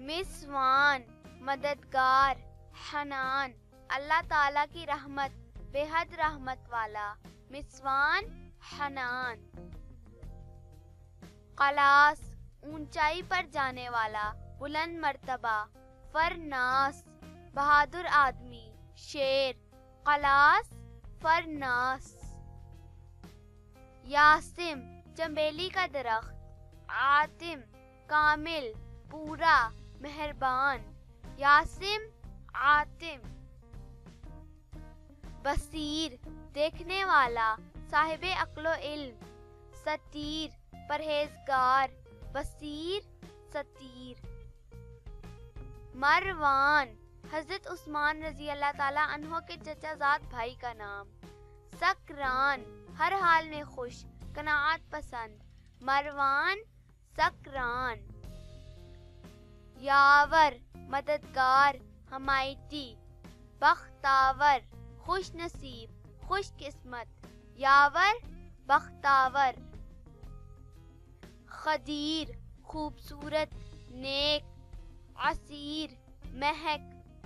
مسوان مددگار، حنان اللہ تعالیٰ کی رحمت بے حد رحمت والا، مسوان حنان۔ قلاس اونچائی پر جانے والا، بلند مرتبہ، فرناس بہادر آدمی، شیر، قلاس فرناس۔ یاسم چنبیلی کا درخت، عاتم کامل پورا مہربان، یاسم عاتم۔ بصیر دیکھنے والا، صاحب عقل و علم، ستیر پرہیزگار، بصیر ستیر۔ مروان حضرت عثمان رضی اللہ تعالیٰ عنہ کے چچا زاد بھائی کا نام، سکران ہر حال میں خوش، قناعت پسند، مروان سکران۔ یاور مددگار، حمایتی، بختاور خوش نصیب، خوش قسمت، یاور بختاور۔ خدیر خوبصورت، نیک، عصیر مہک،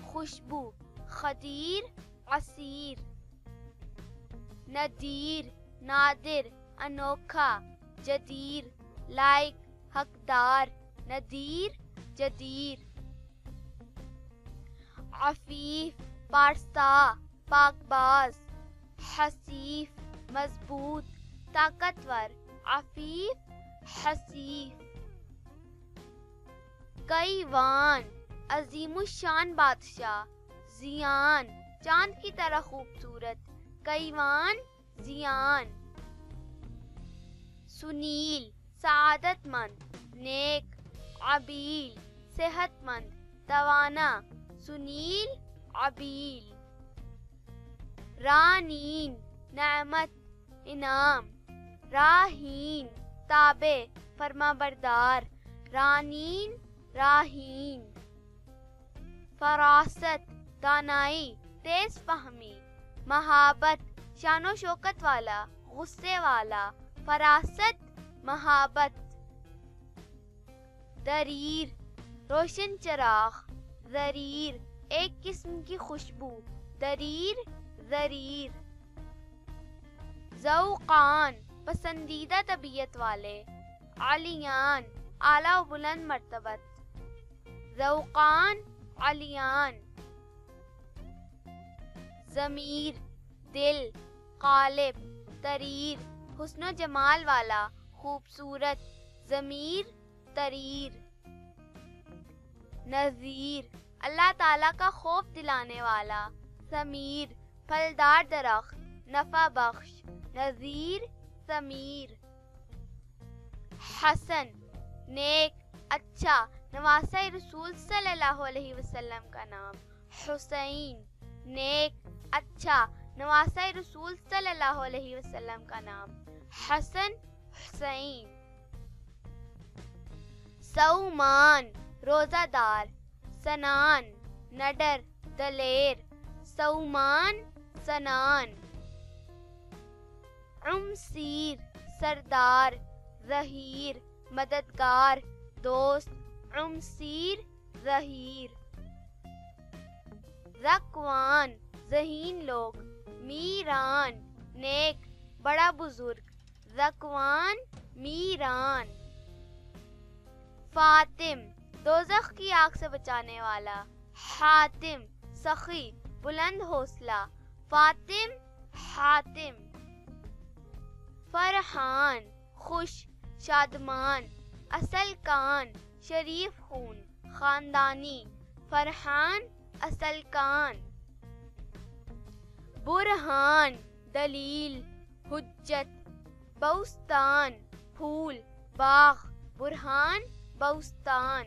خوشبو، خدیر عصیر۔ ندیر نادر، انوکھا، جدیر لائق، حقدار، ندیر جدیر۔ عفیف پارسا، پاک باز، حسیف مضبوط، طاقتور، عفیف حسیف۔ کیوان عظیم الشان بادشاہ، زیان چاند کی طرح خوبصورت، کیوان زیان۔ سنیل سعادت مند، نیک، عبیل صحت مند، توانا، سنیل عبیل۔ رانین نعمت انعام، راہین تابع فرما بردار، رانین راہین۔ فراست دانائی تیز فہمی، مہابت شان و شوکت والا، غصے والا، فراست مہابت۔ دریر روشن چراغ، زریر ایک قسم کی خوشبو، دریر زریر۔ ذوقان پسندیدہ طبیعت والے، علیان اعلیٰ و بلند مرتبت، ذوقان علیان۔ ضمیر دل، قالب، تریر حسن و جمال والا، خوبصورت، ضمیر تریر۔ نذیر اللہ تعالیٰ کا خوف دلانے والا، ثمیر پھلدار درخت، نفع بخش، نذیر ثمیر۔ حسن نیک، اچھا، نواسۂ رسول صلی اللہ علیہ وسلم کا نام، حسین نیک، اچھا، نواسۂ رسول صلی اللہ علیہ وسلم کا نام، حسن حسین۔ سومان روزہ دار، سنان نڈر دلیر، سومان سنان۔ عمسیر سردار، ظہیر مددگار، دوست، عمسیر ظہیر۔ ذکوان ذہین لوگ، میران نیک بڑا بزرگ، ذکوان میران۔ فاطم دوزخ کی آگ سے بچانے والا، حاتم سخی بلند حوصلہ، فاطم حاتم۔ فرحان خوش شادمان، اصل کان شریف خون، خاندانی، فرحان اصل کان۔ برہان دلیل، حجت، بوستان پھول، باغ، برہان بوستان۔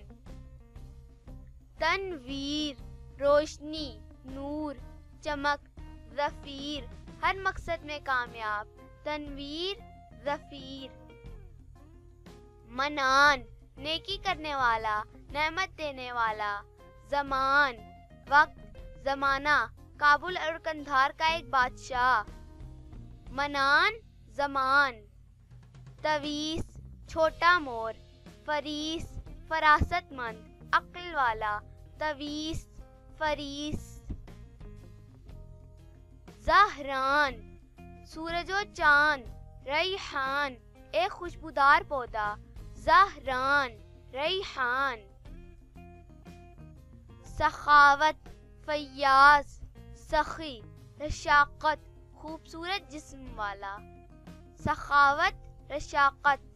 تنویر روشنی، نور، چمک، ظفیر ہر مقصد میں کامیاب، تنویر ظفیر۔ منان نیکی کرنے والا، نعمت دینے والا، زمان وقت، زمانہ کابل اور قندھار کا ایک بادشاہ، منان زمان۔ تویس چھوٹا مور، فریس فراست مند، عقل والا، تویس فریس۔ زہران سورج و چاند، ریحان ایک خوشبودار پودا، زہران ریحان۔ سخاوت فیاض، سخی رشاقت خوبصورت جسم والا، سخاوت رشاقت